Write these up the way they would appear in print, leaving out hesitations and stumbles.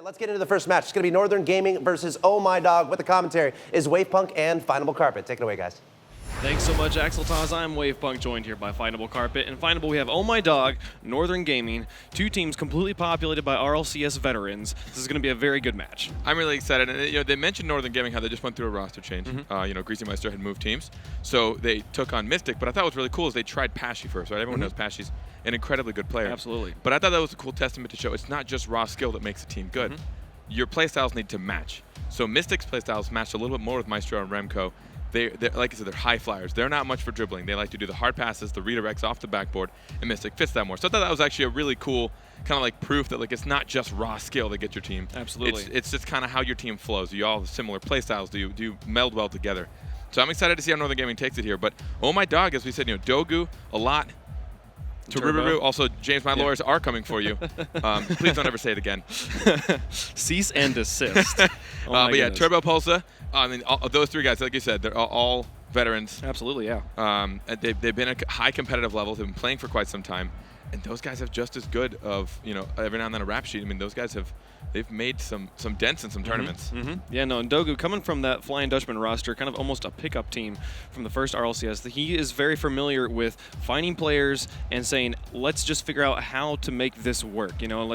let's get into the first match. It's going to be Northern Gaming versus Ohmydog. With the commentary is Wavepunk and Findable Carpet. Take it away, guys. Thanks so much, Axel Taz. I'm Wavepunk, joined here by Findable Carpet. And Findable, we have Ohmydog, Northern Gaming, two teams completely populated by RLCS veterans. This is going to be a very good match. I'm really excited. And they mentioned Northern Gaming, how they just went through a roster change. Greasy Meister had moved teams, so they took on Mystic. But I thought what was really cool is they tried Pashy first, right? Everyone knows Pashy's an incredibly good player. Absolutely. But I thought that was a cool testament to show it's not just raw skill that makes a team good. Your playstyles need to match. So Mystic's playstyles matched a little bit more with Maestro and Remco. They're, like I said, they're high flyers. They're not much for dribbling. They like to do the hard passes, the redirects off the backboard, and Mystic fits that more. So I thought that was actually a really cool kind of like proof that it's not just raw skill that gets your team. Absolutely. It's just kind of how your team flows. You all have similar playstyles. Do you meld well together? So I'm excited to see how Northern Gaming takes it here. But Ohmydog, as we said, Dogu a lot. To Riveroo, also, James, my lawyers are coming for you. Please don't ever say it again. Cease and desist. But yeah, Turbo Pulsa. I mean, those three guys, like you said, they're all veterans. Absolutely, yeah. They've been at high competitive levels. They've been playing for quite some time. And those guys have just as good of, every now and then a rap sheet. I mean, those guys they've made some dents in some tournaments. Yeah, no, and Dogu, coming from that Flying Dutchman roster, kind of almost a pickup team from the first RLCS, he is very familiar with finding players and saying, let's just figure out how to make this work,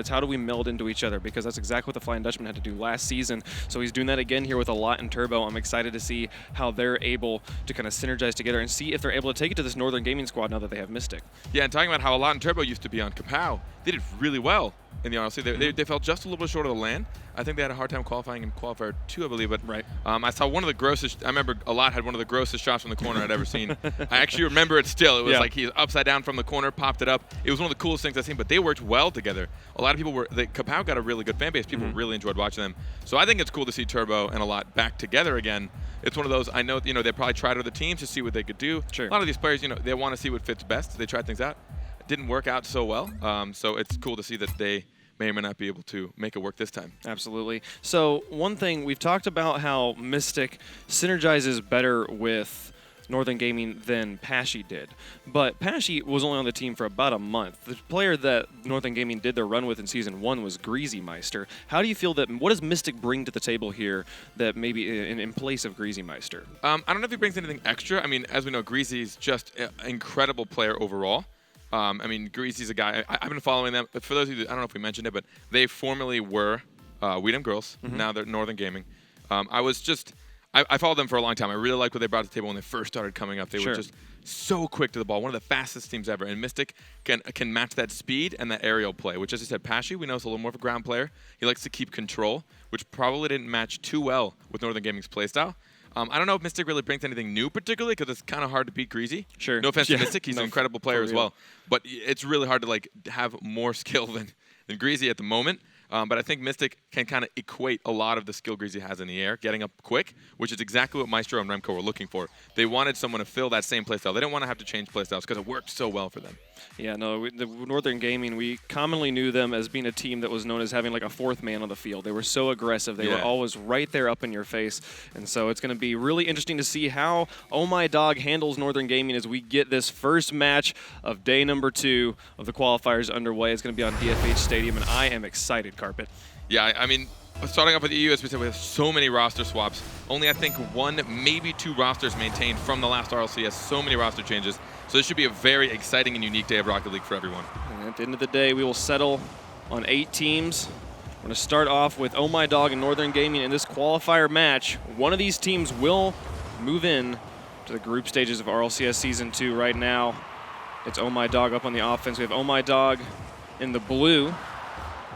how do we meld into each other, because that's exactly what the Flying Dutchman had to do last season. So he's doing that again here with a lot in Turbo. I'm excited to see how they're able to kind of synergize together and see if they're able to take it to this Northern Gaming squad now that they have Mystic. Yeah, and talking about how a lot in Turbo used to be on Kapow, they did really well in the RLC. They fell just a little bit short of the LAN. I think they had a hard time qualifying in Qualifier 2, I believe. But right. I saw one of the grossest, I remember a lot had one of the grossest shots from the corner I'd ever seen. I actually remember it still. It was like he was upside down from the corner, popped it up. It was one of the coolest things I've seen, but they worked well together. A lot of people Kapow got a really good fan base. People really enjoyed watching them. So I think it's cool to see Turbo and a lot back together again. It's one of those, I know, they probably tried other teams to see what they could do. Sure. A lot of these players, they want to see what fits best. They try things out. It didn't work out so well. So it's cool to see that they may or may not be able to make it work this time. Absolutely. So one thing, we've talked about how Mystic synergizes better with Northern Gaming than Pashy did. But Pashy was only on the team for about a month. The player that Northern Gaming did their run with in Season 1 was Greasy Meister. How do you feel what does Mystic bring to the table here that maybe in place of Greasy Meister? I don't know if he brings anything extra. I mean, as we know, Greasy's just an incredible player overall. Greasy's a guy, I've been following them. But for those of you, I don't know if we mentioned it, but they formerly were Weedham Girls. Now they're Northern Gaming. I followed them for a long time. I really liked what they brought to the table when they first started coming up. They were just so quick to the ball. One of the fastest teams ever. And Mystic can match that speed and that aerial play, which, as I said, Pashy, we know, is a little more of a ground player. He likes to keep control, which probably didn't match too well with Northern Gaming's playstyle. I don't know if Mystic really brings anything new particularly, because it's kind of hard to beat Greasy. Sure. No offense to Mystic, he's an incredible player as well. But it's really hard to have more skill than Greasy at the moment. But I think Mystic can kind of equate a lot of the skill Greasy has in the air, getting up quick, which is exactly what Maestro and Remco were looking for. They wanted someone to fill that same playstyle. They didn't want to have to change playstyles because it worked so well for them. Yeah, no, the Northern Gaming, we commonly knew them as being a team that was known as having like a fourth man on the field. They were so aggressive. They were always right there up in your face. And so it's going to be really interesting to see how Ohmydog handles Northern Gaming as we get this first match of day number 2 of the qualifiers underway. It's going to be on DFH Stadium, and I am excited, Carpet. Yeah, I mean, starting off with the EU, as we said, we have so many roster swaps. Only, I think, 1, maybe 2 rosters maintained from the last RLCS. So many roster changes. So this should be a very exciting and unique day of Rocket League for everyone. And at the end of the day, we will settle on 8 teams. We're going to start off with Ohmydog and Northern Gaming in this qualifier match. One of these teams will move in to the group stages of RLCS Season 2 right now. It's Ohmydog up on the offense. We have Ohmydog in the blue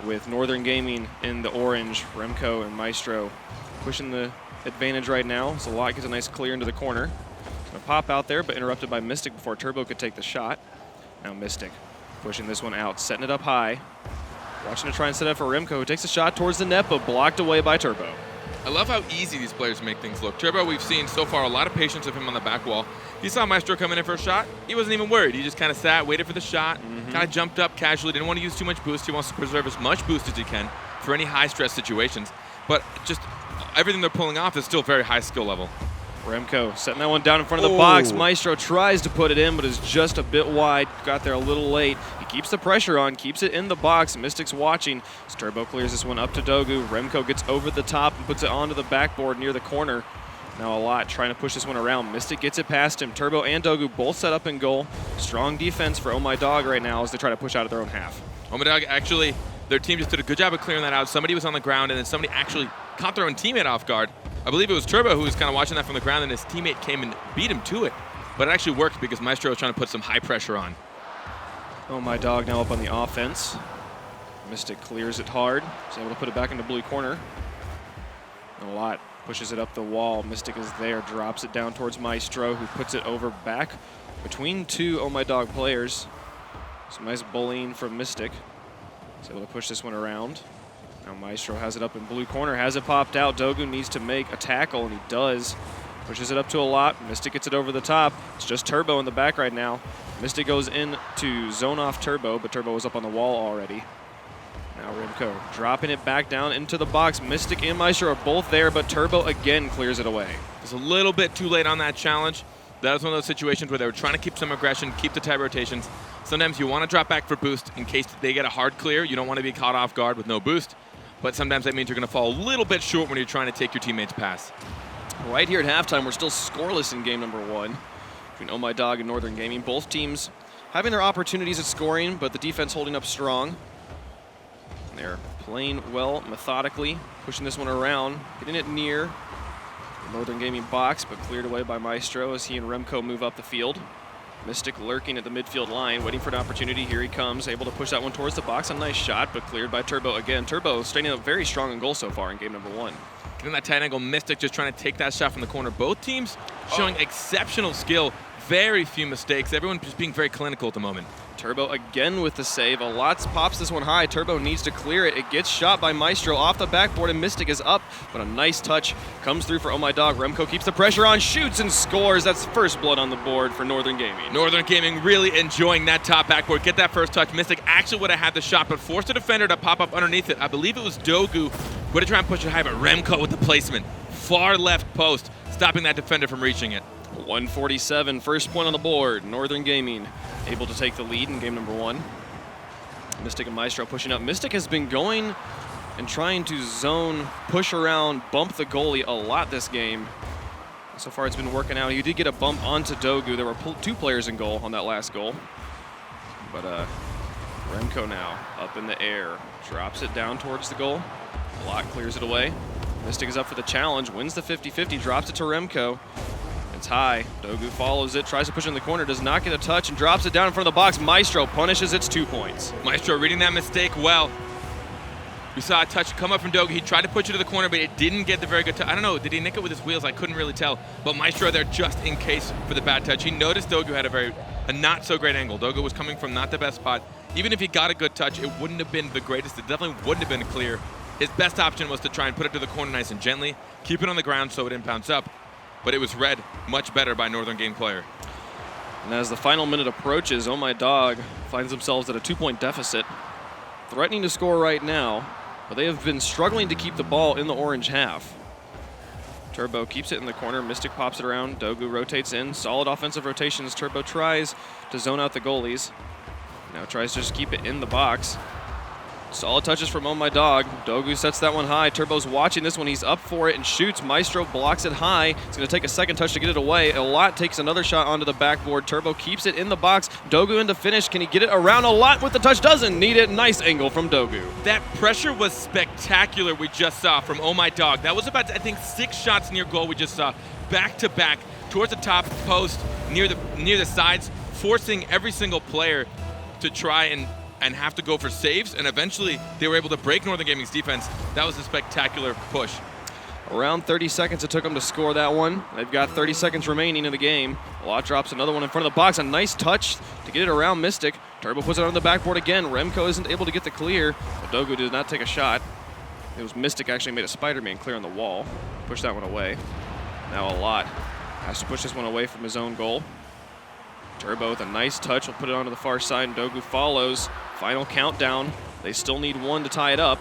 with Northern Gaming in the orange. Remco and Maestro pushing the advantage right now. So Lot gets a nice clear into the corner. Gonna pop out there, but interrupted by Mystic before Turbo could take the shot. Now Mystic pushing this one out, setting it up high. Watching to try and set up for Remco, who takes a shot towards the net, but blocked away by Turbo. I love how easy these players make things look. Turbo, we've seen so far a lot of patience of him on the back wall. He saw Maestro coming in for a shot. He wasn't even worried. He just kind of sat, waited for the shot, kind of jumped up casually, didn't want to use too much boost. He wants to preserve as much boost as he can for any high-stress situations. But just everything they're pulling off is still very high skill level. Remco setting that one down in front of the box. Ooh. Maestro tries to put it in, but is just a bit wide. Got there a little late. He keeps the pressure on, keeps it in the box. Mystic's watching. As Turbo clears this one up to Dogu. Remco gets over the top and puts it onto the backboard near the corner. Now a lot trying to push this one around. Mystic gets it past him. Turbo and Dogu both set up in goal. Strong defense for Ohmydog right now as they try to push out of their own half. Ohmydog actually, their team just did a good job of clearing that out. Somebody was on the ground, and then somebody actually caught their own teammate off guard. I believe it was Turbo who was kind of watching that from the ground, and his teammate came and beat him to it. But it actually worked because Maestro was trying to put some high pressure on. Ohmydog now up on the offense. Mystic clears it hard. He's able to put it back into blue corner. A lot pushes it up the wall. Mystic is there, drops it down towards Maestro, who puts it over back between two Ohmydog players. Some nice bullying from Mystic. He's able to push this one around. Now Maestro has it up in blue corner, has it popped out. Dogu needs to make a tackle, and he does. Pushes it up to a lot. Mystic gets it over the top. It's just Turbo in the back right now. Mystic goes in to zone off Turbo, but Turbo was up on the wall already. Now Remco dropping it back down into the box. Mystic and Maestro are both there, but Turbo again clears it away. It's a little bit too late on that challenge. That was one of those situations where they were trying to keep some aggression, keep the tight rotations. Sometimes you want to drop back for boost in case they get a hard clear. You don't want to be caught off guard with no boost. But sometimes that means you're going to fall a little bit short when you're trying to take your teammate's pass. Right here at halftime, we're still scoreless in game number 1 between Ohmydog and Northern Gaming. Both teams having their opportunities at scoring, but the defense holding up strong. They're playing well, methodically, pushing this one around, getting it near the Northern Gaming box, but cleared away by Maestro as he and Remco move up the field. Mystic lurking at the midfield line, waiting for an opportunity. Here he comes, able to push that one towards the box. A nice shot, but cleared by Turbo again. Turbo staying up very strong in goal so far in game number 1. Getting that tight angle, Mystic just trying to take that shot from the corner. Both teams showing exceptional skill, very few mistakes. Everyone just being very clinical at the moment. Turbo again with the save. A lot pops this one high. Turbo needs to clear it. It gets shot by Maestro off the backboard, and Mystic is up, but a nice touch comes through for Ohmydog. Remco keeps the pressure on, shoots and scores. That's first blood on the board for Northern Gaming. Northern Gaming really enjoying that top backboard. Get that first touch. Mystic actually would have had the shot, but forced a defender to pop up underneath it. I believe it was Dogu. Would have tried to push it high, but Remco with the placement. Far left post, stopping that defender from reaching it. 147, first point on the board. Northern Gaming able to take the lead in game number 1. Mystic and Maestro pushing up. Mystic has been going and trying to zone, push around, bump the goalie a lot this game. So far it's been working out. He did get a bump onto Dogu. There were 2 players in goal on that last goal. But Remco now up in the air, drops it down towards the goal. Block clears it away. Mystic is up for the challenge, wins the 50-50, drops it to Remco. It's high. Dogu follows it, tries to push it in the corner, does not get a touch, and drops it down in front of the box. Maestro punishes its 2 points. Maestro reading that mistake well. We saw a touch come up from Dogu. He tried to push it to the corner, but it didn't get the very good touch. I don't know, did he nick it with his wheels? I couldn't really tell. But Maestro there just in case for the bad touch. He noticed Dogu had a not so great angle. Dogu was coming from not the best spot. Even if he got a good touch, it wouldn't have been the greatest. It definitely wouldn't have been clear. His best option was to try and put it to the corner nice and gently, keep it on the ground so it didn't bounce up. But it was read much better by Northern Game player. And as the final minute approaches, Ohmydog finds themselves at a 2-point deficit, threatening to score right now, but they have been struggling to keep the ball in the orange half. Turbo keeps it in the corner, Mystic pops it around, Dogu rotates in, solid offensive rotations. Turbo tries to zone out the goalies. Now tries to just keep it in the box. Solid touches from Ohmydog. Dogu sets that one high. Turbo's watching this one. He's up for it and shoots. Maestro blocks it high. It's going to take a second touch to get it away. A lot takes another shot onto the backboard. Turbo keeps it in the box. Dogu into finish. Can he get it around? A lot with the touch. Doesn't need it. Nice angle from Dogu. That pressure was spectacular we just saw from Ohmydog. That was about, I think, 6 shots near goal we just saw. Back to back towards the top post near the sides, forcing every single player to try and have to go for saves, and eventually they were able to break Northern Gaming's defense. That was a spectacular push. Around 30 seconds it took them to score that one. They've got 30 seconds remaining in the game. Lot drops another one in front of the box. A nice touch to get it around Mystic. Turbo puts it on the backboard again. Remco isn't able to get the clear, but Dogu did not take a shot. It was Mystic actually made a Spider-Man clear on the wall. Pushed that one away. Now a Lot has to push this one away from his own goal. Turbo with a nice touch will put it onto the far side, and Dogu follows. Final countdown. They still need 1 to tie it up.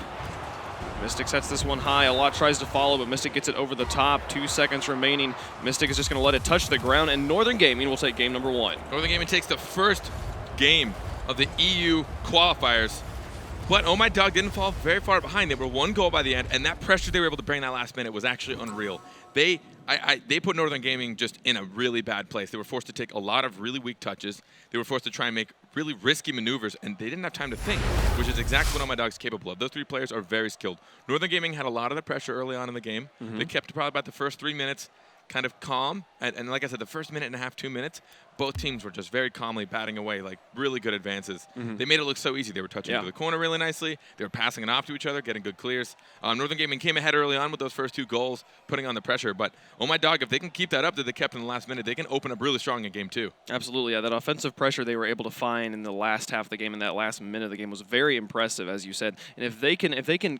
Mystic sets this one high. A lot tries to follow, but Mystic gets it over the top. 2 seconds remaining. Mystic is just going to let it touch the ground, and Northern Gaming will take game number 1. Northern Gaming takes the first game of the EU qualifiers. But Ohmydog didn't fall very far behind. They were 1 goal by the end, and that pressure they were able to bring that last minute was actually unreal. They put Northern Gaming just in a really bad place. They were forced to take a lot of really weak touches. They were forced to try and make really risky maneuvers, and they didn't have time to think, which is exactly what Ohmydog is capable of. Those 3 players are very skilled. Northern Gaming had a lot of the pressure early on in the game. They kept probably about the first 3 minutes kind of calm, and like I said, the first minute and a half, 2 minutes, both teams were just very calmly batting away, like really good advances. They made it look so easy. They were touching to the corner really nicely. They were passing it off to each other, getting good clears. Northern Gaming came ahead early on with those first 2 goals, putting on the pressure. But Ohmydog, if they can keep that up that they kept in the last minute, they can open up really strong in game 2. Absolutely, yeah. That offensive pressure they were able to find in the last half of the game, in that last minute of the game, was very impressive, as you said. And if they can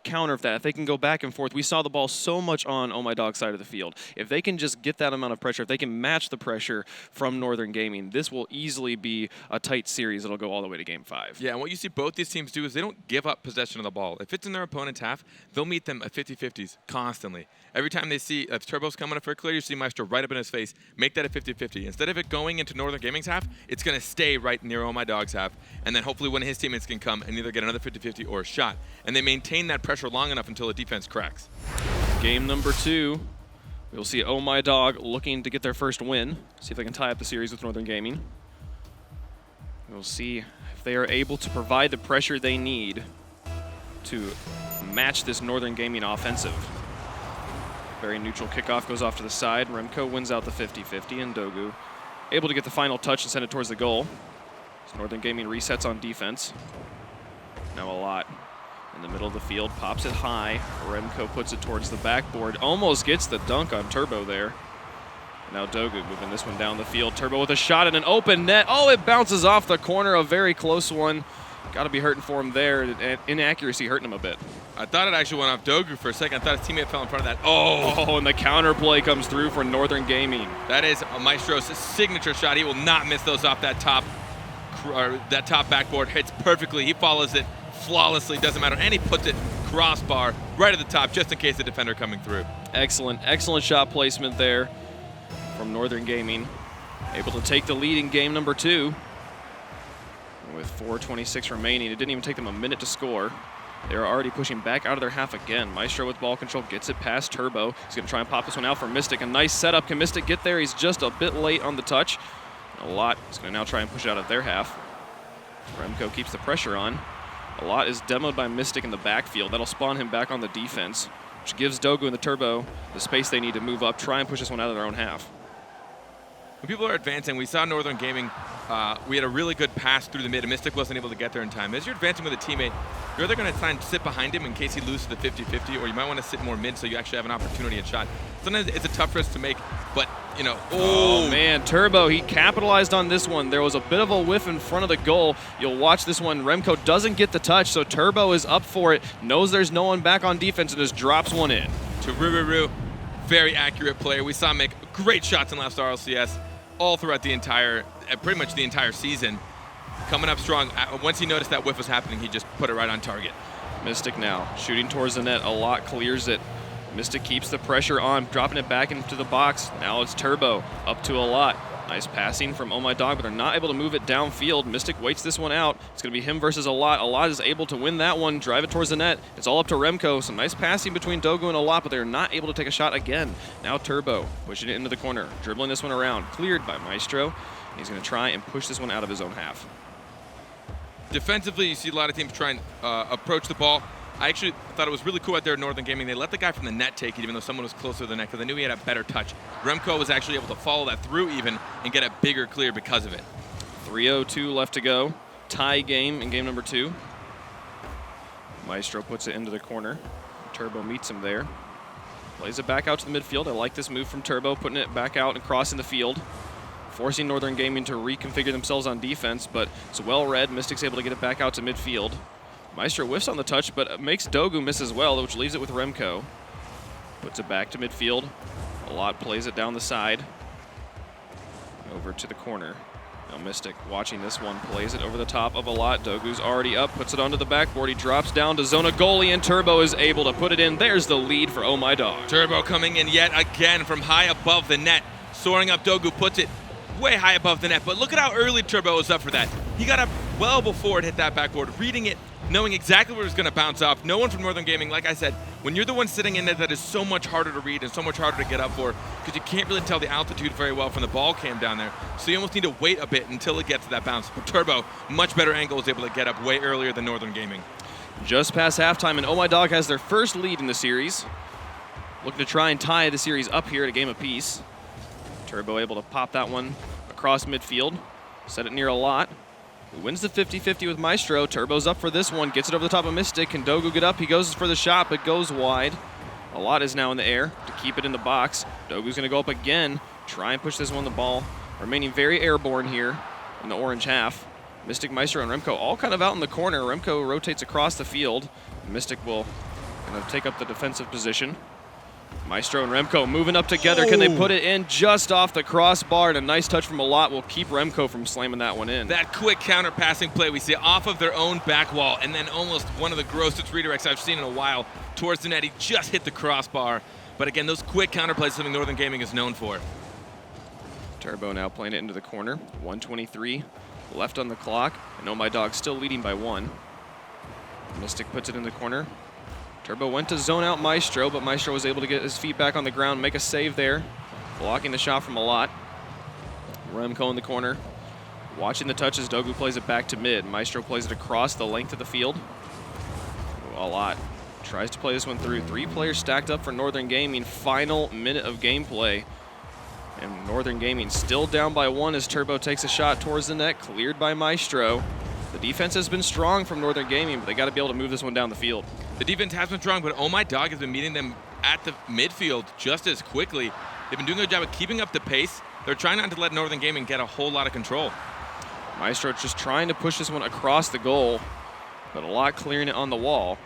counter that, if they can go back and forth, we saw the ball so much on Ohmydog's side of the field. If they can just get that amount of pressure, if they can match the pressure from Northern Gaming, this will easily be a tight series. It'll go all the way to game 5. Yeah, and what you see both these teams do is they don't give up possession of the ball. If it's in their opponent's half, they'll meet them at 50-50s constantly. Every time they see if Turbo's coming up for a clear, you see Maestro right up in his face, make that a 50-50. Instead of it going into Northern Gaming's half, it's going to stay right near Ohmydog's half, and then hopefully one of his teammates can come and either get another 50-50 or a shot. And they maintain that pressure long enough until the defense cracks. Game number 2, we'll see Ohmydog looking to get their first win. See if they can tie up the series with Northern Gaming. We'll see if they are able to provide the pressure they need to match this Northern Gaming offensive. Very neutral kickoff goes off to the side. Remco wins out the 50-50, and Dogu able to get the final touch and send it towards the goal. So Northern Gaming resets on defense. Now a lot in the middle of the field, pops it high. Remco puts it towards the backboard, almost gets the dunk on Turbo there. Now Dogu moving this one down the field. Turbo with a shot in an open net. Oh, it bounces off the corner, a very close one. Got to be hurting for him there. Inaccuracy hurting him a bit. I thought it actually went off Dogu for a second. I thought his teammate fell in front of that. Oh, and the counter play comes through for Northern Gaming. That is Maestro's signature shot. He will not miss those off that top backboard. Hits perfectly. He follows it flawlessly. Doesn't matter. And he puts it crossbar right at the top just in case the defender coming through. Excellent, excellent shot placement there from Northern Gaming. Able to take the lead in game number 2. With 4:26 remaining, it didn't even take them a minute to score. They're already pushing back out of their half again. Maestro with ball control gets it past Turbo. He's going to try and pop this one out for Mystic. A nice setup. Can Mystic get there? He's just a bit late on the touch. A lot is going to now try and push it out of their half. Remco keeps the pressure on. A lot is demoed by Mystic in the backfield. That'll spawn him back on the defense, which gives Dogu and the Turbo the space they need to move up, try and push this one out of their own half. When people are advancing, we saw Northern Gaming, we had a really good pass through the mid, and Mystic wasn't able to get there in time. As you're advancing with a teammate, you're either going to try and sit behind him in case he loses the 50-50, or you might want to sit more mid so you actually have an opportunity at shot. Sometimes it's a tough risk to make, but, you know, oh man, Turbo, he capitalized on this one. There was a bit of a whiff in front of the goal. You'll watch this one. Remco doesn't get the touch, so Turbo is up for it, knows there's no one back on defense, and just drops one in. To Ruru, very accurate player. We saw him make great shots in last RLCS. All throughout the entire, pretty much the entire season. Coming up strong. Once he noticed that whiff was happening, he just put it right on target. Mystic now shooting towards the net. A lot clears it. Mystic keeps the pressure on, dropping it back into the box. Now it's Turbo up to a lot. Nice passing from Ohmydog, but they're not able to move it downfield. Mystic waits this one out. It's going to be him versus a lot. A lot is able to win that one, drive it towards the net. It's all up to Remco. Some nice passing between Dogu and a lot, but they're not able to take a shot again. Now Turbo pushing it into the corner, dribbling this one around, cleared by Maestro. He's going to try and push this one out of his own half. Defensively, you see a lot of teams try and approach the ball. I actually thought it was really cool out there at Northern Gaming. They let the guy from the net take it, even though someone was closer to the net, because they knew he had a better touch. Remco was actually able to follow that through even and get a bigger clear because of it. 3:02 left to go. Tie game in game number 2. Maestro puts it into the corner. Turbo meets him there. Plays it back out to the midfield. I like this move from Turbo, putting it back out and crossing the field. Forcing Northern Gaming to reconfigure themselves on defense, but it's well read. Mystic's able to get it back out to midfield. Maestro whiffs on the touch, but makes Dogu miss as well, which leaves it with Remco. Puts it back to midfield. A lot plays it down the side. Over to the corner. Now Mystic watching this one, plays it over the top of a lot. Dogu's already up, puts it onto the backboard. He drops down to Zona goalie, and Turbo is able to put it in. There's the lead for Ohmydog. Turbo coming in yet again from high above the net. Soaring up, Dogu puts it way high above the net, but look at how early Turbo was up for that. He got up well before it hit that backboard, reading it, knowing exactly where it was going to bounce off. No one from Northern Gaming, like I said, when you're the one sitting in it, that is so much harder to read and so much harder to get up for, because you can't really tell the altitude very well from the ball cam down there. So you almost need to wait a bit until it gets to that bounce. But Turbo, much better angle, is able to get up way earlier than Northern Gaming. Just past halftime, and Ohmydog has their first lead in the series. Looking to try and tie the series up here at a game apiece. Turbo able to pop that one across midfield, set it near a lot. Who wins the 50-50 with Maestro. Turbo's up for this one, gets it over the top of Mystic. Can Dogu get up? He goes for the shot, but goes wide. A lot is now in the air to keep it in the box. Dogu's going to go up again, try and push this one the ball. Remaining very airborne here in the orange half. Mystic, Maestro, and Remco all kind of out in the corner. Remco rotates across the field. Mystic will kind of take up the defensive position. Maestro and Remco moving up together. Can they put it in just off the crossbar? And a nice touch from a lot will keep Remco from slamming that one in. That quick counter passing play we see off of their own back wall, and then almost one of the grossest redirects I've seen in a while towards the net. He just hit the crossbar. But again, those quick counter plays, something Northern Gaming is known for. Turbo now playing it into the corner. 1:23 left on the clock, and Ohmydog still leading by 1. Mystic puts it in the corner. Turbo went to zone out Maestro, but Maestro was able to get his feet back on the ground, make a save there, blocking the shot from a lot. Remco in the corner, watching the touches. Dogu plays it back to mid. Maestro plays it across the length of the field. A lot tries to play this one through. 3 players stacked up for Northern Gaming. Final minute of gameplay. And Northern Gaming still down by 1 as Turbo takes a shot towards the net, cleared by Maestro. The defense has been strong from Northern Gaming, but they got to be able to move this one down the field. The defense has been strong, but Ohmydog has been meeting them at the midfield just as quickly. They've been doing a good job of keeping up the pace. They're trying not to let Northern Gaming get a whole lot of control. Maestro just trying to push this one across the goal, but a lot clearing it on the wall.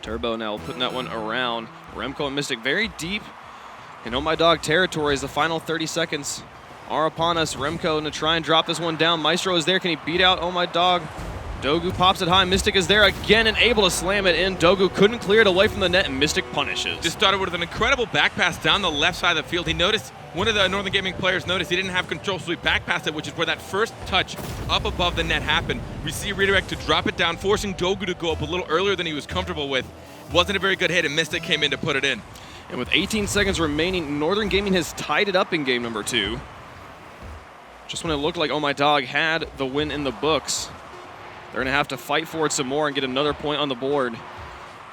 Turbo now putting that one around. Remco and Mystic very deep in Ohmydog territory as the final 30 seconds are upon us. Remco to try and drop this one down. Maestro is there. Can he beat out Ohmydog? Dogu pops it high. Mystic is there again and able to slam it in. Dogu couldn't clear it away from the net, and Mystic punishes. Just started with an incredible back pass down the left side of the field. He noticed, one of the Northern Gaming players noticed he didn't have control, so he back passed it, which is where that first touch up above the net happened. We see a redirect to drop it down, forcing Dogu to go up a little earlier than he was comfortable with. Wasn't a very good hit, and Mystic came in to put it in. And with 18 seconds remaining, Northern Gaming has tied it up in game number 2. Just when it looked like Ohmydog had the win in the books, they're going to have to fight for it some more and get another point on the board.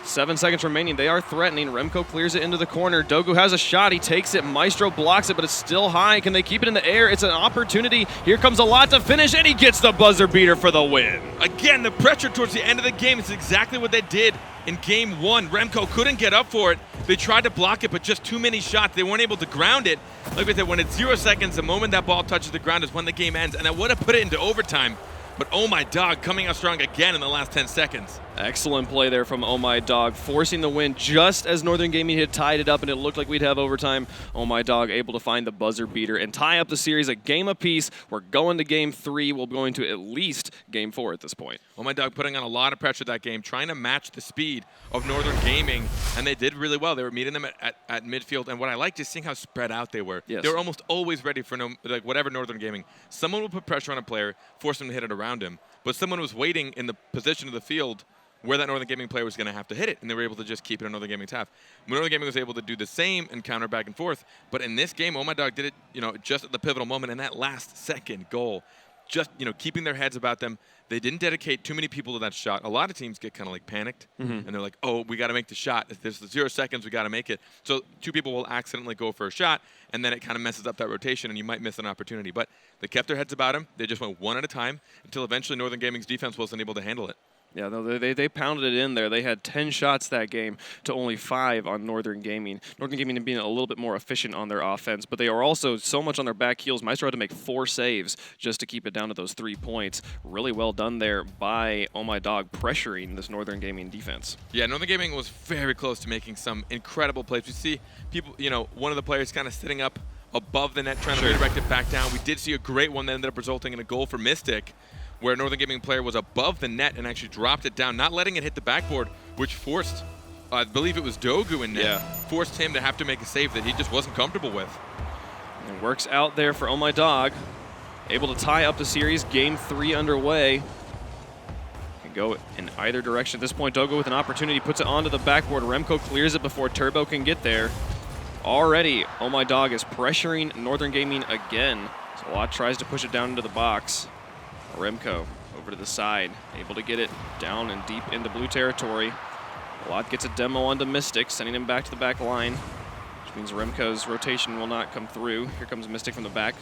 7 seconds remaining. They are threatening. Remco clears it into the corner. Dogu has a shot. He takes it. Maestro blocks it, but it's still high. Can they keep it in the air? It's an opportunity. Here comes a lot to finish, and he gets the buzzer beater for the win. Again, the pressure towards the end of the game is exactly what they did in game 1. Remco couldn't get up for it. They tried to block it, but just too many shots. They weren't able to ground it. Like I said, when it's 0 seconds, the moment that ball touches the ground is when the game ends, and that would have put it into overtime. But Ohmydog coming out strong again in the last 10 seconds. Excellent play there from Ohmydog, forcing the win just as Northern Gaming had tied it up and it looked like we'd have overtime. Ohmydog able to find the buzzer beater and tie up the series a game apiece. We're going to game 3. We're going to at least game 4 at this point. Ohmydog putting on a lot of pressure that game, trying to match the speed of Northern Gaming, and they did really well. They were meeting them at midfield, and what I liked is seeing how spread out they were. Yes. They were almost always ready for whatever Northern Gaming. Someone would put pressure on a player, force him to hit it around him, but someone was waiting in the position of the field where that Northern Gaming player was going to have to hit it, and they were able to just keep it in Northern Gaming's half. Northern Gaming was able to do the same and counter back and forth, but in this game, Ohmydog did it, just at the pivotal moment in that last second goal, just, keeping their heads about them. They didn't dedicate too many people to that shot. A lot of teams get kind of like panicked, and they're like, oh, we got to make the shot. If there's 0 seconds, we got to make it. So 2 people will accidentally go for a shot, and then it kind of messes up that rotation, and you might miss an opportunity. But they kept their heads about them. They just went one at a time until eventually Northern Gaming's defense wasn't able to handle it. Yeah, no, they pounded it in there. They had 10 shots that game to only 5 on Northern Gaming. Northern Gaming being a little bit more efficient on their offense, but they are also so much on their back heels. Maestro had to make 4 saves just to keep it down to those 3 points. Really well done there by Ohmydog pressuring this Northern Gaming defense. Yeah, Northern Gaming was very close to making some incredible plays. We see people, one of the players kind of sitting up above the net, trying to redirect it back down. We did see a great one that ended up resulting in a goal for Mystic, where a Northern Gaming player was above the net and actually dropped it down, not letting it hit the backboard, which forced, I believe it was Dogu in net, forced him to have to make a save that he just wasn't comfortable with. It works out there for Ohmydog. Able to tie up the series, game 3 underway. Can go in either direction at this point. Dogu with an opportunity, puts it onto the backboard. Remco clears it before Turbo can get there. Already, Ohmydog is pressuring Northern Gaming again. So Lot tries to push it down into the box. Remco over to the side, able to get it down and deep into blue territory. Lot gets a demo onto Mystic, sending him back to the back line, which means Remco's rotation will not come through. Here comes Mystic from the back.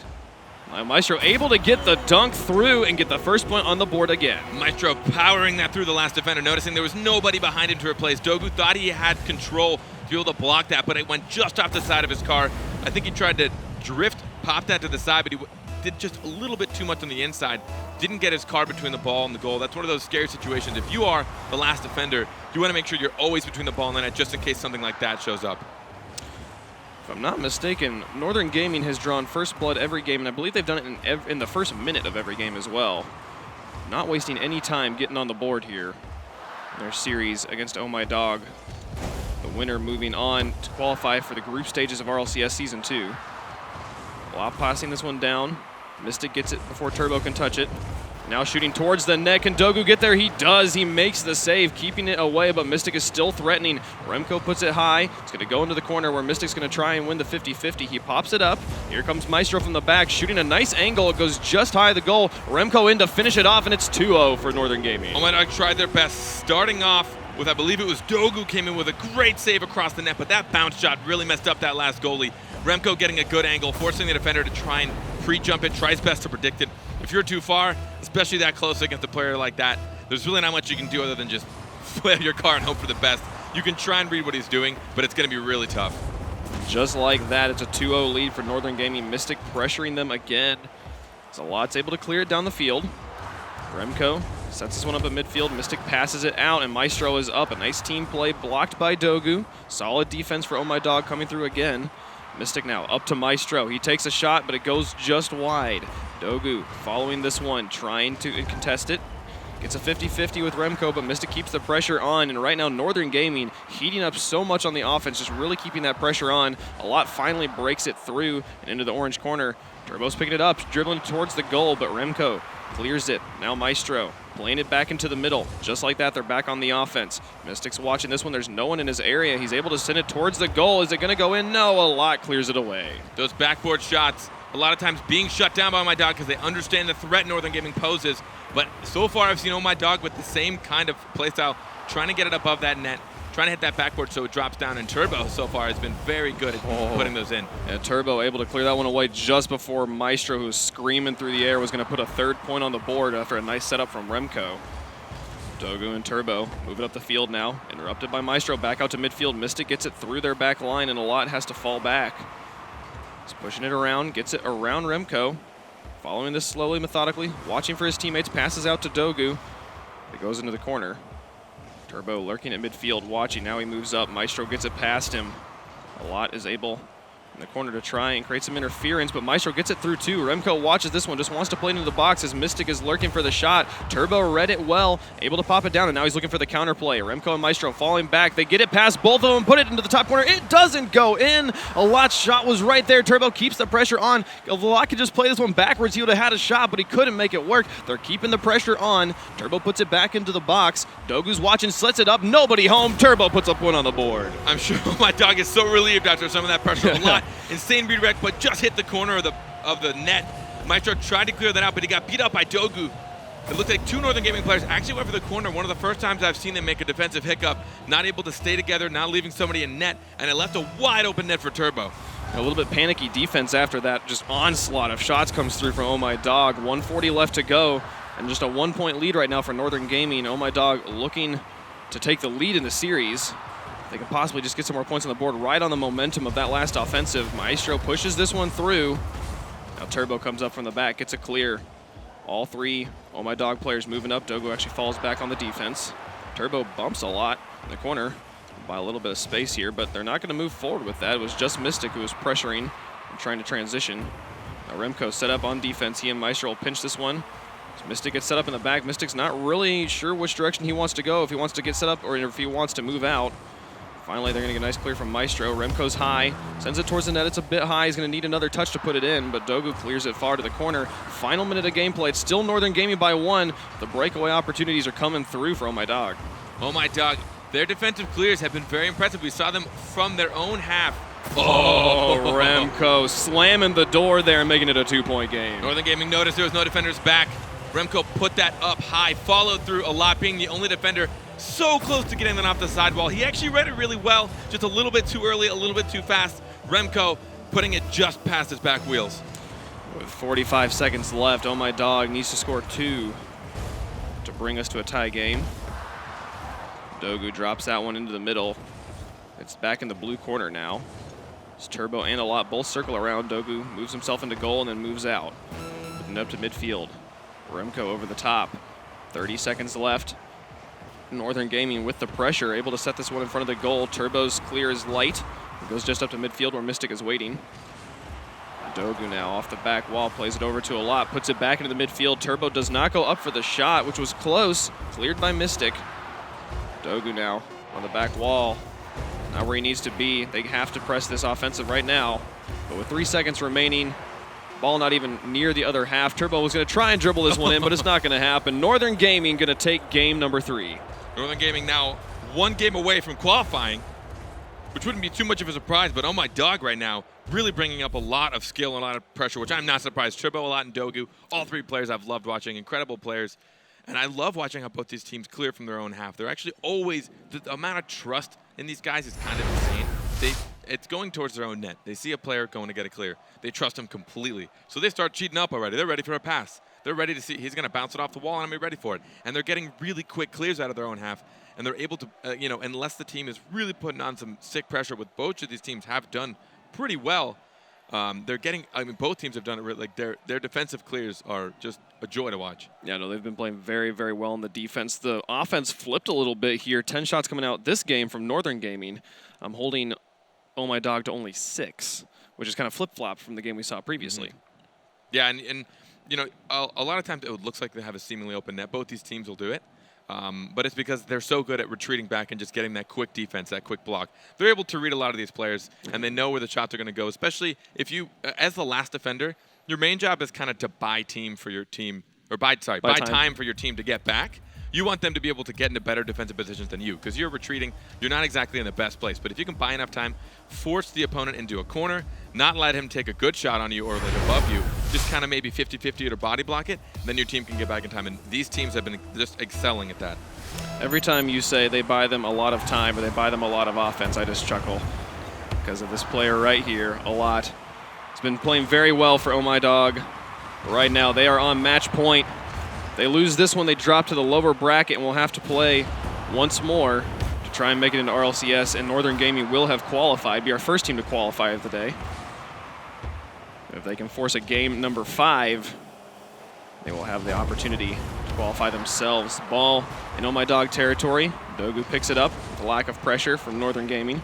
Maestro able to get the dunk through and get the first point on the board again. Maestro powering that through the last defender, noticing there was nobody behind him to replace. Dogu thought he had control to be able to block that, but it went just off the side of his car. I think he tried to drift, pop that to the side, but he did just a little bit too much on the inside. Didn't get his car between the ball and the goal. That's one of those scary situations. If you are the last defender, you want to make sure you're always between the ball and the net just in case something like that shows up. If I'm not mistaken, Northern Gaming has drawn first blood every game, and I believe they've done it in the first minute of every game as well. Not wasting any time getting on the board here in their series against Ohmydog. The winner moving on to qualify for the group stages of RLCS Season 2. While passing this one down, Mystic gets it before Turbo can touch it. Now shooting towards the net. Can Dogu get there? He does. He makes the save, keeping it away, but Mystic is still threatening. Remco puts it high. It's going to go into the corner where Mystic's going to try and win the 50-50. He pops it up. Here comes Maestro from the back, shooting a nice angle. It goes just high of the goal. Remco in to finish it off, and it's 2-0 for Northern Gaming. Ohmydog tried their best, starting off with, I believe it was Dogu, came in with a great save across the net, but that bounce shot really messed up that last goalie. Remco getting a good angle, forcing the defender to try and pre-jump it, tries best to predict it. If you're too far, especially that close against a player like that, there's really not much you can do other than just flail your car and hope for the best. You can try and read what he's doing, but it's going to be really tough. Just like that, it's a 2-0 lead for Northern Gaming. Mystic pressuring them again. Zalot's able to clear it down the field. Remco sets this one up at midfield. Mystic passes it out, and Maestro is up. A nice team play blocked by Dogu. Solid defense for Ohmydog coming through again. Mystic now up to Maestro. He takes a shot, but it goes just wide. Dogu following this one, trying to contest it. Gets a 50-50 with Remco, but Mystic keeps the pressure on, and right now Northern Gaming heating up so much on the offense, just really keeping that pressure on. A lot finally breaks it through and into the orange corner. Turbo's picking it up, dribbling towards the goal, but Remco clears it. Now Maestro playing it back into the middle. Just like that, they're back on the offense. Mystic's watching this one. There's no one in his area. He's able to send it towards the goal. Is it going to go in? No, a lot clears it away. Those backboard shots, a lot of times being shut down by Ohmydog because they understand the threat Northern Gaming poses. But so far, I've seen Ohmydog with the same kind of playstyle, trying to get it above that net, trying to hit that backboard so it drops down. And Turbo so far has been very good at putting those in. Yeah, Turbo able to clear that one away just before Maestro, who was screaming through the air, was going to put a third point on the board after a nice setup from Remco. Dogu and Turbo moving up the field now, interrupted by Maestro. Back out to midfield. Mystic gets it through their back line, and a lot has to fall back. He's pushing it around, gets it around Remco. Following this slowly, methodically, watching for his teammates, passes out to Dogu. It goes into the corner. Turbo lurking at midfield, watching. Now he moves up. Maestro gets it past him. A lot is able in the corner to try and create some interference, but Maestro gets it through too. Remco watches this one, just wants to play into the box as Mystic is lurking for the shot. Turbo read it well, able to pop it down, and now he's looking for the counterplay. Remco and Maestro falling back. They get it past both of them, put it into the top corner. It doesn't go in. A lot's shot was right there. Turbo keeps the pressure on. A lot could just play this one backwards. He would have had a shot, but he couldn't make it work. They're keeping the pressure on. Turbo puts it back into the box. Dogu's watching, slits it up. Nobody home. Turbo puts up one on the board. I'm sure my dog is so relieved after some of that pressure. A lot. Insane redirect, but just hit the corner of the net. Maestro tried to clear that out, but he got beat up by Dogu. It looked like two Northern Gaming players actually went for the corner. One of the first times I've seen them make a defensive hiccup, not able to stay together, not leaving somebody in net, and it left a wide open net for Turbo. A little bit panicky defense after that. Just onslaught of shots comes through from Ohmydog. 140 left to go, and just a 1-point lead right now for Northern Gaming. Ohmydog looking to take the lead in the series. They could possibly just get some more points on the board right on the momentum of that last offensive. Maestro pushes this one through. Now Turbo comes up from the back, gets a clear. All three Ohmydog players moving up. Dogu actually falls back on the defense. Turbo bumps a lot in the corner by a little bit of space here, but they're not going to move forward with that. It was just Mystic who was pressuring trying to transition. Now Remco set up on defense. He and Maestro will pinch this one. So Mystic gets set up in the back. Mystic's not really sure which direction he wants to go, if he wants to get set up or if he wants to move out. Finally, they're going to get a nice clear from Maestro. Remco's high, sends it towards the net. It's a bit high. He's going to need another touch to put it in, but Dogu clears it far to the corner. Final minute of gameplay. It's still Northern Gaming by 1. The breakaway opportunities are coming through for Ohmydog. Ohmydog, their defensive clears have been very impressive. We saw them from their own half. Oh, Remco slamming the door there and making it a 2-point game. Northern Gaming noticed there was no defenders back. Remco put that up high, followed through a lot, being the only defender so close to getting it off the sidewall. He actually read it really well, just a little bit too early, a little bit too fast. Remco putting it just past his back wheels. With 45 seconds left, Ohmydog needs to score 2 to bring us to a tie game. Dogu drops that one into the middle. It's back in the blue corner now. It's Turbo and Alot both circle around. Dogu moves himself into goal and then moves out. Putting it up to midfield. Remco over the top. 30 seconds left. Northern Gaming with the pressure, able to set this one in front of the goal. Turbo's clear is light. It goes just up to midfield where Mystic is waiting. Dogu now off the back wall, plays it over to Alot, puts it back into the midfield. Turbo does not go up for the shot, which was close. Cleared by Mystic. Dogu now on the back wall. Not where he needs to be. They have to press this offensive right now. But with 3 seconds remaining, ball not even near the other half. Turbo was going to try and dribble this one in, but it's not going to happen. Northern Gaming going to take game number 3. Northern Gaming now 1 game away from qualifying, which wouldn't be too much of a surprise, but Ohmydog right now really bringing up a lot of skill and a lot of pressure, which I'm not surprised. Turbo, Alot, and Dogu, all 3 players I've loved watching, incredible players. And I love watching how both these teams clear from their own half. They're actually always, the amount of trust in these guys is kind of insane. It's going towards their own net. They see a player going to get a clear. They trust him completely. So they start cheating up already. They're ready for a pass. They're ready to see he's going to bounce it off the wall and I'm ready for it. And they're getting really quick clears out of their own half. And they're able to, unless the team is really putting on some sick pressure, with both of these teams have done pretty well. They're getting, both teams have done it, like their defensive clears are just a joy to watch. Yeah, no, they've been playing very, very well in the defense. The offense flipped a little bit here. 10 shots coming out this game from Northern Gaming. I'm holding Ohmydog to only 6, which is kind of flip-flop from the game we saw previously. Yeah, and a lot of times it looks like they have a seemingly open net. Both these teams will do it. But it's because they're so good at retreating back and just getting that quick defense, that quick block. They're able to read a lot of these players, and they know where the shots are going to go, especially if you, as the last defender, your main job is kind of to buy time for your team to get back. You want them to be able to get into better defensive positions than you, because you're retreating. You're not exactly in the best place. But if you can buy enough time, force the opponent into a corner, not let him take a good shot on you or like above you, just kind of maybe 50-50 or body block it, then your team can get back in time. And these teams have been just excelling at that. Every time you say they buy them a lot of time or they buy them a lot of offense, I just chuckle because of this player right here, Alot. He's been playing very well for Ohmydog. Right now, they are on match point. They lose this one, they drop to the lower bracket, and will have to play once more to try and make it into RLCS, and Northern Gaming will have qualified, be our first team to qualify of the day. If they can force a game number 5, they will have the opportunity to qualify themselves. Ball in Ohmydog territory. Dogu picks it up with a lack of pressure from Northern Gaming.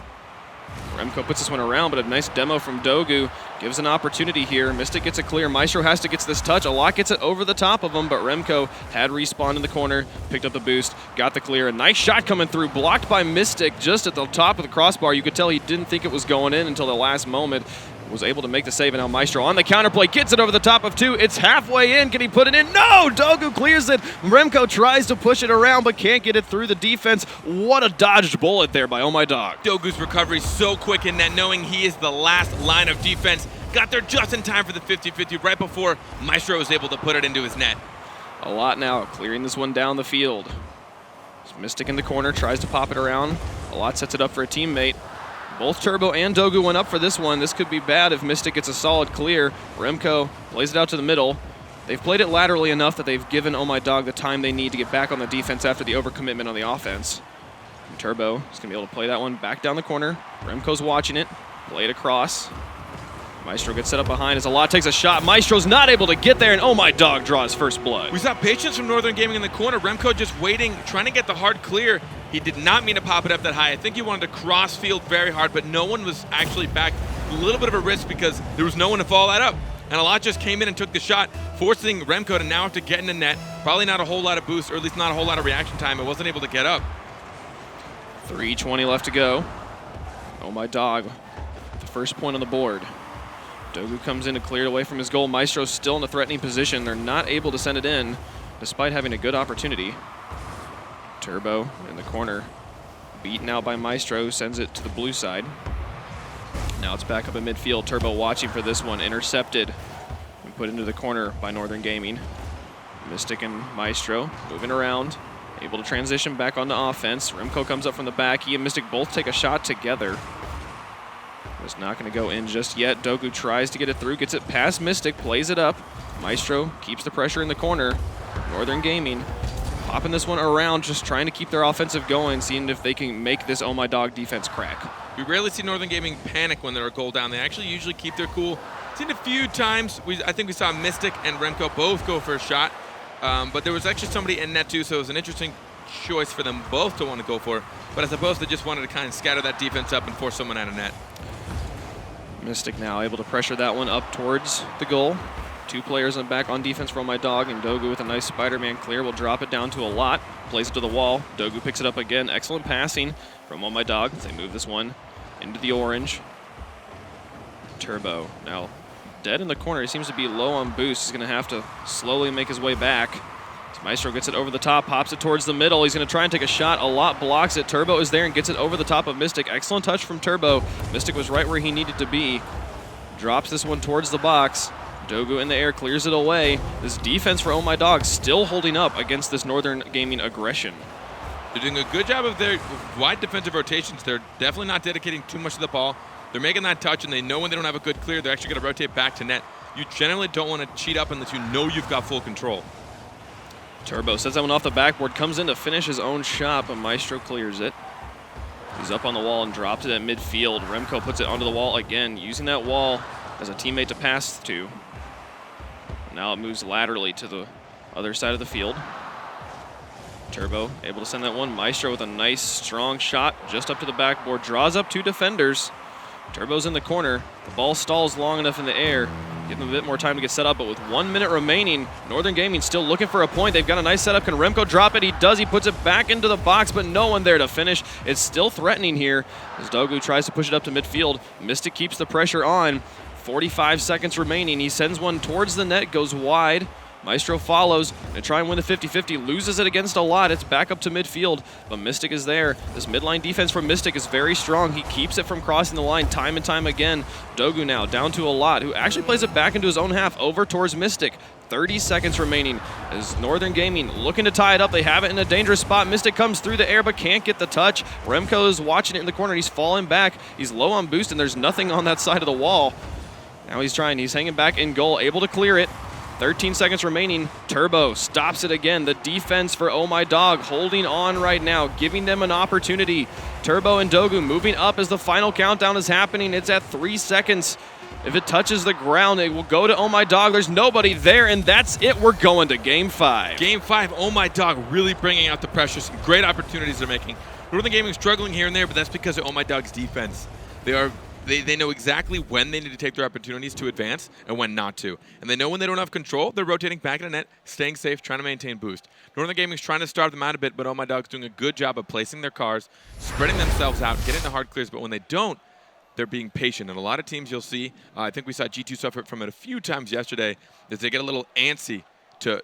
Remco puts this one around, but a nice demo from Dogu gives an opportunity here. Mystic gets a clear. Maestro has to get this touch. Alot gets it over the top of him, but Remco had respawned in the corner, picked up the boost, got the clear. A nice shot coming through, blocked by Mystic just at the top of the crossbar. You could tell he didn't think it was going in until the last moment. Was able to make the save, and now Maestro on the counterplay gets it over the top of 2. It's halfway in. Can he put it in? No! Dogu clears it. Remco tries to push it around, but can't get it through the defense. What a dodged bullet there by Ohmydog. Dogu's recovery so quick in that, knowing he is the last line of defense. Got there just in time for the 50-50 right before Maestro was able to put it into his net. Alot now clearing this one down the field. Mystic in the corner, tries to pop it around. Alot sets it up for a teammate. Both Turbo and Dogu went up for this one. This could be bad if Mystic gets a solid clear. Remco plays it out to the middle. They've played it laterally enough that they've given Ohmydog the time they need to get back on the defense after the overcommitment on the offense. And Turbo is going to be able to play that one back down the corner. Remco's watching it. Play it across. Maestro gets set up behind as Alot takes a shot. Maestro's not able to get there, and Ohmydog draws first blood. We saw patience from Northern Gaming in the corner. Remco just waiting, trying to get the hard clear. He did not mean to pop it up that high. I think he wanted to cross field very hard, but no one was actually back a little bit of a risk because there was no one to follow that up. And a lot just came in and took the shot, forcing Remco to now have to get in the net. Probably not a whole lot of boost, or at least not a whole lot of reaction time. It wasn't able to get up. 3:20 left to go. Ohmydog, the first point on the board. Dogu comes in to clear it away from his goal. Maestro's still in a threatening position. They're not able to send it in, despite having a good opportunity. Turbo in the corner, beaten out by Maestro, sends it to the blue side. Now it's back up in midfield. Turbo watching for this one, intercepted and put into the corner by Northern Gaming. Mystic and Maestro moving around, able to transition back onto offense. Remco comes up from the back. He and Mystic both take a shot together. It's not going to go in just yet. Dogu tries to get it through, gets it past Mystic, plays it up. Maestro keeps the pressure in the corner. Northern Gaming popping this one around, just trying to keep their offensive going, seeing if they can make this Ohmydog defense crack. We rarely see Northern Gaming panic when they're a goal down. They actually usually keep their cool. Seen a few times. I think we saw Mystic and Remco both go for a shot, but there was actually somebody in net too, so it was an interesting choice for them both to want to go for. But I suppose they just wanted to kind of scatter that defense up and force someone out of net. Mystic now able to pressure that one up towards the goal. Two players on back on defense for Ohmydog, and Dogu with a nice Spider-Man clear will drop it down to a lot. Plays it to the wall. Dogu picks it up again. Excellent passing from Ohmydog as they move this one into the orange. Turbo now dead in the corner. He seems to be low on boost. He's going to have to slowly make his way back. As Maestro gets it over the top, pops it towards the middle. He's going to try and take a shot. A lot blocks it. Turbo is there and gets it over the top of Mystic. Excellent touch from Turbo. Mystic was right where he needed to be. Drops this one towards the box. Dogu in the air clears it away. This defense for Ohmydog still holding up against this Northern Gaming aggression. They're doing a good job of their wide defensive rotations. They're definitely not dedicating too much to the ball. They're making that touch, and they know when they don't have a good clear, they're actually going to rotate back to net. You generally don't want to cheat up unless you know you've got full control. Turbo sets that one off the backboard, comes in to finish his own shot, but Maestro clears it. He's up on the wall and drops it at midfield. Remco puts it onto the wall again, using that wall as a teammate to pass to. Now it moves laterally to the other side of the field. Turbo able to send that one. Maestro with a nice, strong shot just up to the backboard. Draws up two defenders. Turbo's in the corner. The ball stalls long enough in the air. Give them a bit more time to get set up, but with 1 minute remaining, Northern Gaming still looking for a point. They've got a nice setup. Can Remco drop it? He does. He puts it back into the box, but no one there to finish. It's still threatening here as Dogu tries to push it up to midfield. Mystic keeps the pressure on. 45 seconds remaining. He sends one towards the net, goes wide. Maestro follows and try and win the 50-50. Loses it against a lot. It's back up to midfield, but Mystic is there. This midline defense from Mystic is very strong. He keeps it from crossing the line time and time again. Dogu now down to a lot, who actually plays it back into his own half over towards Mystic. 30 seconds remaining as Northern Gaming looking to tie it up. They have it in a dangerous spot. Mystic comes through the air but can't get the touch. Remco is watching it in the corner. He's falling back. He's low on boost and there's nothing on that side of the wall. Now he's trying. He's hanging back in goal, able to clear it. 13 seconds remaining. Turbo stops it again. The defense for Ohmydog holding on right now, giving them an opportunity. Turbo and Dogu moving up as the final countdown is happening. It's at 3 seconds. If it touches the ground, it will go to Ohmydog. There's nobody there, and that's it. We're going to Game 5. Game 5, Ohmydog really bringing out the pressure. Some great opportunities they're making. Northern Gaming struggling here and there, but that's because of Ohmydog's defense. They know exactly when they need to take their opportunities to advance and when not to. And they know when they don't have control, they're rotating back in the net, staying safe, trying to maintain boost. Northern Gaming's trying to starve them out a bit, but Ohmydog's doing a good job of placing their cars, spreading themselves out, getting the hard clears, but when they don't, they're being patient. And a lot of teams you'll see, I think we saw G2 suffer from it a few times yesterday, is they get a little antsy to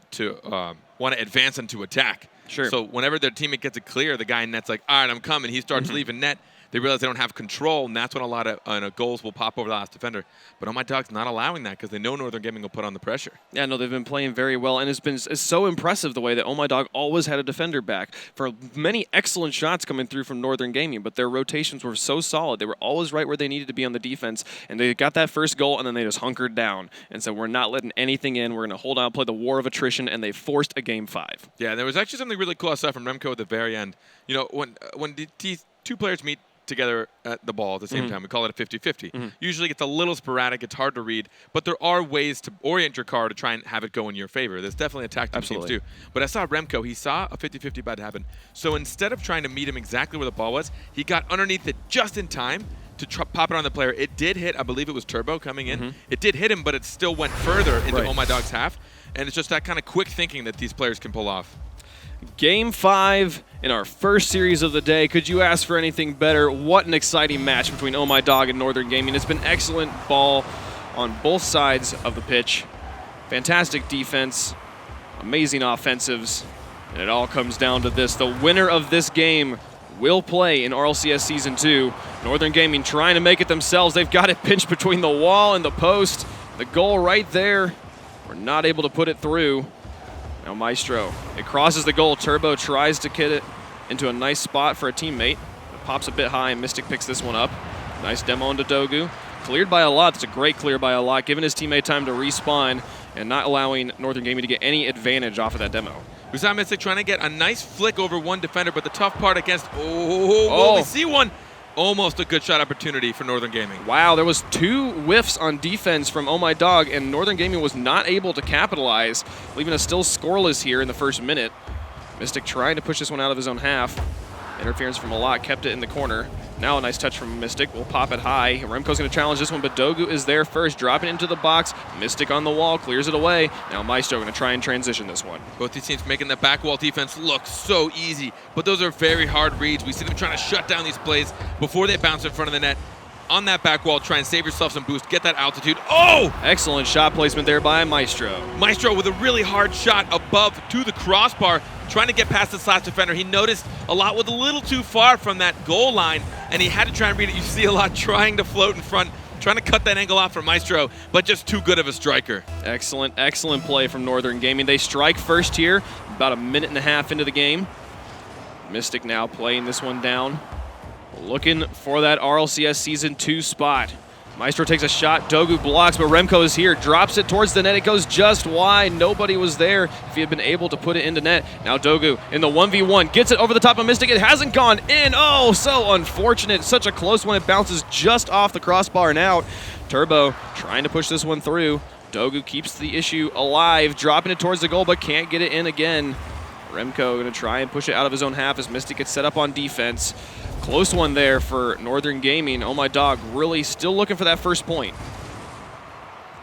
want to advance and to attack. Sure. So whenever their teammate gets it clear, the guy in net's like, all right, I'm coming. He starts leaving net. They realize they don't have control, and that's when a lot of goals will pop over the last defender. But Ohmydog's not allowing that because they know Northern Gaming will put on the pressure. Yeah, no, they've been playing very well, and it's so impressive the way that Ohmydog always had a defender back. For many excellent shots coming through from Northern Gaming, but their rotations were so solid. They were always right where they needed to be on the defense, and they got that first goal, and then they just hunkered down. And so we're not letting anything in. We're going to hold on, play the war of attrition, and they forced a Game 5. Yeah, there was actually something really cool I saw from Remco at the very end. You know, when these two players meet together at the ball at the same time. We call it a 50-50. Usually it's a little sporadic, it's hard to read, but there are ways to orient your car to try and have it go in your favor. There's definitely a tactic teams too. But I saw Remco, he saw a 50-50 about to happen. So instead of trying to meet him exactly where the ball was, he got underneath it just in time to pop it on the player. It did hit, I believe it was Turbo coming in. It did hit him, but it still went further into Ohmydog's half. And it's just that kind of quick thinking that these players can pull off. Game 5 in our first series of the day. Could you ask for anything better? What an exciting match between Ohmydog and Northern Gaming. It's been excellent ball on both sides of the pitch. Fantastic defense, amazing offensives, and it all comes down to this. The winner of this game will play in RLCS Season 2. Northern Gaming trying to make it themselves. They've got it pinched between the wall and the post. The goal right there. We're not able to put it through. Now Maestro, it crosses the goal. Turbo tries to get it into a nice spot for a teammate. It pops a bit high, and Mystic picks this one up. Nice demo into Dogu. Cleared by a lot. That's a great clear by a lot, giving his teammate time to respawn and not allowing Northern Gaming to get any advantage off of that demo. We saw Mystic trying to get a nice flick over one defender, but the tough part against, we see one. Almost a good shot opportunity for Northern Gaming. Wow, there was 2 whiffs on defense from Ohmydog, and Northern Gaming was not able to capitalize, leaving us still scoreless here in the first minute. Mystic trying to push this one out of his own half. Interference from a lot, kept it in the corner. Now a nice touch from Mystic. We'll pop it high. Remco's going to challenge this one, but Dogu is there first, dropping into the box. Mystic on the wall, clears it away. Now Maestro going to try and transition this one. Both these teams making the back wall defense look so easy, but those are very hard reads. We see them trying to shut down these plays before they bounce in front of the net. On that back wall, try and save yourself some boost, get that altitude. Oh! Excellent shot placement there by Maestro. Maestro with a really hard shot above to the crossbar, trying to get past the slash defender. He noticed a lot was a little too far from that goal line, and he had to try and read it. You see a lot trying to float in front, trying to cut that angle off for Maestro, but just too good of a striker. Excellent, excellent play from Northern Gaming. They strike first here, about a minute and a half into the game. Mystic now playing this one down. Looking for that RLCS Season 2 spot. Maestro takes a shot, Dogu blocks, but Remco is here, drops it towards the net. It goes just wide. Nobody was there if he had been able to put it into net. Now Dogu in the 1v1, gets it over the top of Mystic. It hasn't gone in. Oh, so unfortunate. Such a close one. It bounces just off the crossbar and out. Turbo trying to push this one through. Dogu keeps the issue alive, dropping it towards the goal, but can't get it in again. Remco going to try and push it out of his own half as Mystic gets set up on defense. Close one there for Northern Gaming. Ohmydog really still looking for that first point.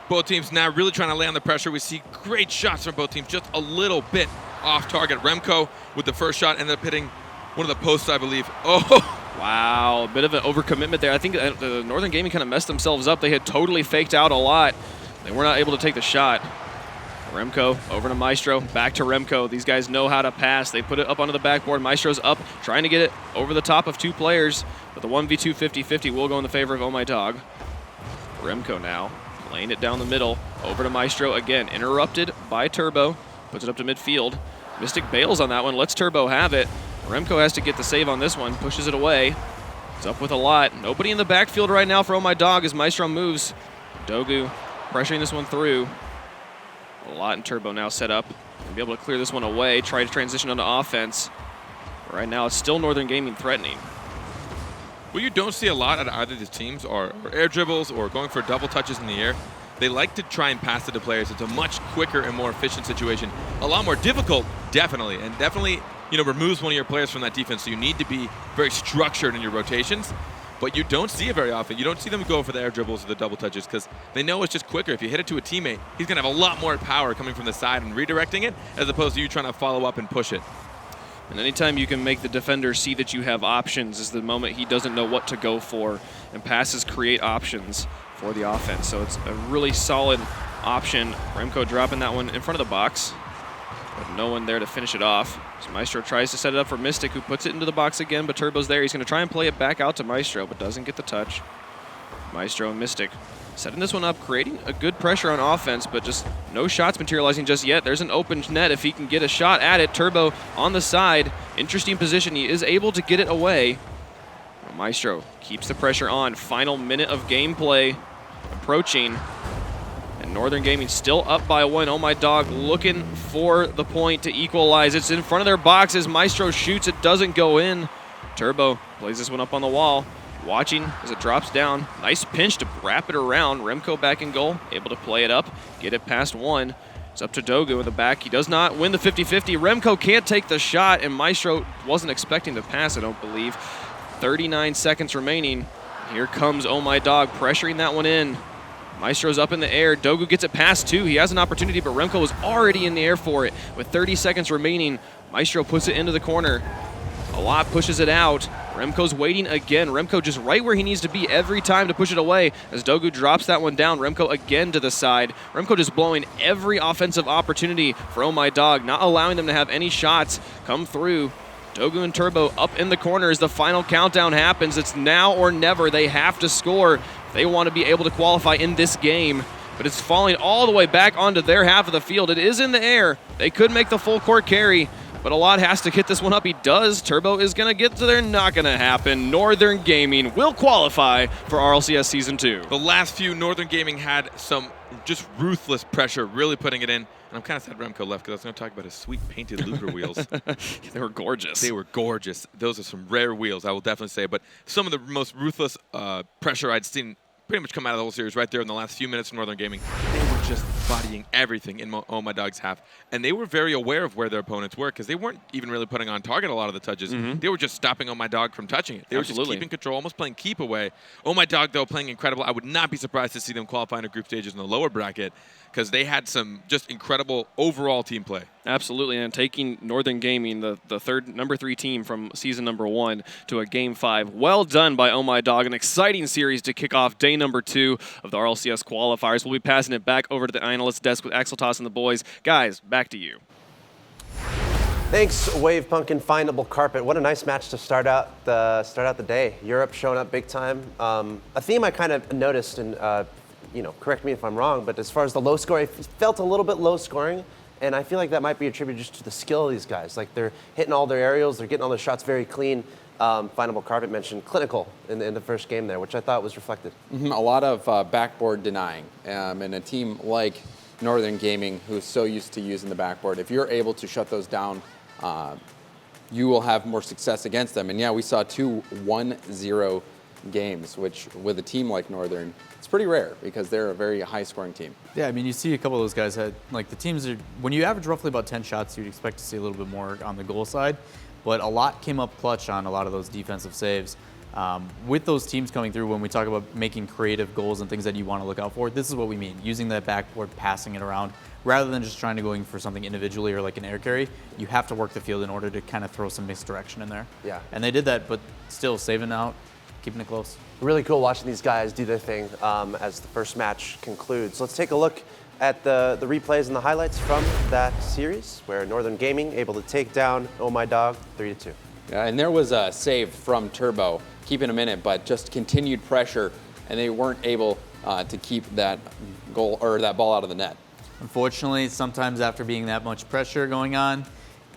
Both teams now really trying to lay on the pressure. We see great shots from both teams, just a little bit off target. Remco with the first shot ended up hitting one of the posts, I believe. Oh! Wow, a bit of an overcommitment there. I think the Northern Gaming kind of messed themselves up. They had totally faked out a lot. They were not able to take the shot. Remco over to Maestro, back to Remco. These guys know how to pass. They put it up onto the backboard. Maestro's up, trying to get it over the top of 2 players, but the 1v2 50-50 will go in the favor of Ohmydog. Remco now playing it down the middle, over to Maestro again, interrupted by Turbo, puts it up to midfield. Mystic bails on that one, lets Turbo have it. Remco has to get the save on this one, pushes it away. He's up with a lot. Nobody in the backfield right now for Ohmydog as Maestro moves. Dogu pressuring this one through. A lot and Turbo now set up. We'll be able to clear this one away, try to transition onto offense. Right now, it's still Northern Gaming threatening. What you don't see a lot out of either of these teams are air dribbles or going for double touches in the air. They like to try and pass it to players. It's a much quicker and more efficient situation. A lot more difficult, definitely, and definitely, removes one of your players from that defense. So you need to be very structured in your rotations. But you don't see it very often. You don't see them go for the air dribbles or the double touches because they know it's just quicker. If you hit it to a teammate, he's going to have a lot more power coming from the side and redirecting it as opposed to you trying to follow up and push it. And anytime you can make the defender see that you have options is the moment he doesn't know what to go for, and passes create options for the offense. So it's a really solid option. Remco dropping that one in front of the box, but no one there to finish it off. So Maestro tries to set it up for Mystic, who puts it into the box again, but Turbo's there. He's going to try and play it back out to Maestro, but doesn't get the touch. Maestro and Mystic setting this one up, creating a good pressure on offense, but just no shots materializing just yet. There's an open net if he can get a shot at it. Turbo on the side. Interesting position. He is able to get it away. Maestro keeps the pressure on. Final minute of gameplay approaching. And Northern Gaming still up by 1. Ohmydog looking for the point to equalize. It's in front of their boxes. Maestro shoots. It doesn't go in. Turbo plays this one up on the wall. Watching as it drops down. Nice pinch to wrap it around. Remco back in goal. Able to play it up. Get it past 1. It's up to Dogu in the back. He does not win the 50-50. Remco can't take the shot, and Maestro wasn't expecting to pass, I don't believe. 39 seconds remaining. Here comes Ohmydog pressuring that one in. Maestro's up in the air. Dogu gets it past 2. He has an opportunity, but Remco is already in the air for it. With 30 seconds remaining, Maestro puts it into the corner. A lot pushes it out. Remco's waiting again. Remco just right where he needs to be every time to push it away. As Dogu drops that one down, Remco again to the side. Remco just blowing every offensive opportunity for Ohmydog, not allowing them to have any shots come through. Dogu and Turbo up in the corner as the final countdown happens. It's now or never. They have to score if they want to be able to qualify in this game. But it's falling all the way back onto their half of the field. It is in the air. They could make the full court carry, but a lot has to hit this one up. He does. Turbo is going to get to there. Not going to happen. Northern Gaming will qualify for RLCS Season 2. The last few, Northern Gaming had some just ruthless pressure, really putting it in. And I'm kind of sad Remco left because I was going to talk about his sweet painted Luger wheels. They were gorgeous. They were gorgeous. Those are some rare wheels, I will definitely say. But some of the most ruthless pressure I'd seen pretty much come out of the whole series right there in the last few minutes of Northern Gaming. They were just bodying everything in Ohmydog's half. And they were very aware of where their opponents were because they weren't even really putting on target a lot of the touches. They were just stopping Ohmydog from touching it. They were just keeping control, almost playing keep away. Ohmydog, though, playing incredible. I would not be surprised to see them qualify into group stages in the lower bracket because they had some just incredible overall team play. Absolutely, and taking Northern Gaming, the number 3 team from season number 1 to a Game 5. Well done by Ohmydog. An exciting series to kick off day number 2 of the RLCS qualifiers. We'll be passing it back over to the analyst desk with Axeltos and the boys. Guys, back to you. Thanks, Wave Punk and Findable Carpet. What a nice match to start out the day. Europe showing up big time. A theme I kind of noticed, and correct me if I'm wrong, but as far as the low scoring, it felt a little bit low scoring. And I feel like that might be attributed just to the skill of these guys. Like they're hitting all their aerials, they're getting all their shots very clean. Findable Carpet mentioned clinical in the first game there, which I thought was reflected. A lot of backboard denying. And a team like Northern Gaming, who's so used to using the backboard, if you're able to shut those down, you will have more success against them. And yeah, we saw 2 1-0 games, which with a team like Northern, it's pretty rare because they're a very high-scoring team. Yeah, I mean, you see a couple of those guys had, like the teams are, when you average roughly about 10 shots, you'd expect to see a little bit more on the goal side, but a lot came up clutch on a lot of those defensive saves. With those teams coming through, when we talk about making creative goals and things that you want to look out for, this is what we mean, using that backboard, passing it around, rather than just trying to going for something individually or like an air carry. You have to work the field in order to kind of throw some misdirection in there. Yeah. And they did that, but still saving out, keeping it close. Really cool watching these guys do their thing as the first match concludes. Let's take a look at the replays and the highlights from that series where Northern Gaming able to take down Ohmydog 3-2. Yeah, and there was a save from Turbo, keeping him in it, but just continued pressure, and they weren't able to keep that goal or that ball out of the net. Unfortunately, sometimes after being that much pressure going on,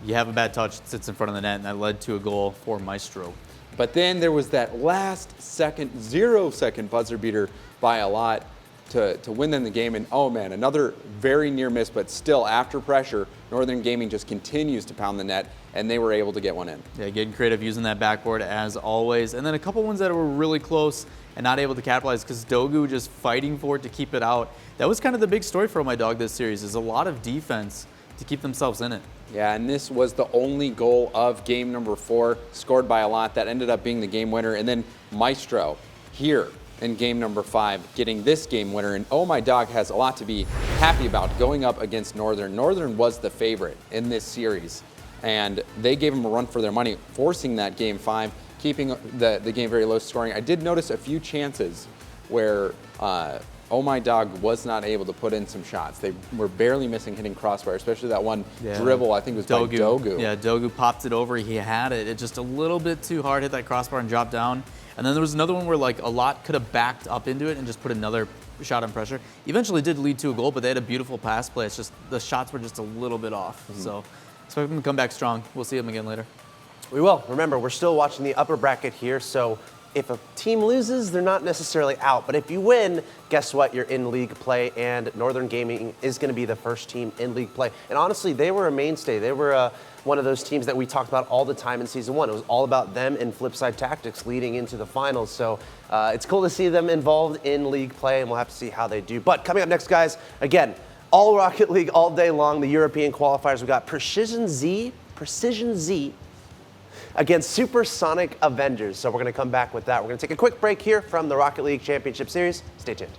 you have a bad touch that sits in front of the net, and that led to a goal for Maestro. But then there was that last second, 0-second buzzer beater by a lot to win them the game. And oh man, another very near miss, but still after pressure, Northern Gaming just continues to pound the net, and they were able to get one in. Yeah, getting creative, using that backboard as always. And then a couple ones that were really close and not able to capitalize because Dogu just fighting for it to keep it out. That was kind of the big story for Ohmydog this series, is a lot of defense to keep themselves in it. Yeah, and this was the only goal of game number 4, scored by a lot. That ended up being the game winner. And then Maestro here in game number 5 getting this game winner. And Ohmydog has a lot to be happy about going up against Northern. Northern was the favorite in this series, and they gave them a run for their money, forcing that game 5, keeping the game very low scoring. I did notice a few chances where Ohmydog was not able to put in some shots. They were barely missing hitting crossbar, especially that one dribble, I think it was by Dogu. Yeah, Dogu popped it over. He had it. It just a little bit too hard, hit that crossbar and dropped down. And then there was another one where like a lot could have backed up into it and just put another shot on pressure. Eventually did lead to a goal, but they had a beautiful pass play. It's just the shots were just a little bit off. So expect them to come back strong. We'll see them again later. We will. Remember, we're still watching the upper bracket here, so if a team loses, they're not necessarily out. But if you win, guess what? You're in league play, and Northern Gaming is going to be the first team in league play. And honestly, they were a mainstay. They were one of those teams that we talked about all the time in Season 1. It was all about them and Flipside Tactics leading into the finals. So it's cool to see them involved in league play, and we'll have to see how they do. But coming up next, guys, again, all Rocket League all day long, the European qualifiers. We've got Precision Z against Supersonic Avengers. So we're going to come back with that. We're going to take a quick break here from the Rocket League Championship Series. Stay tuned.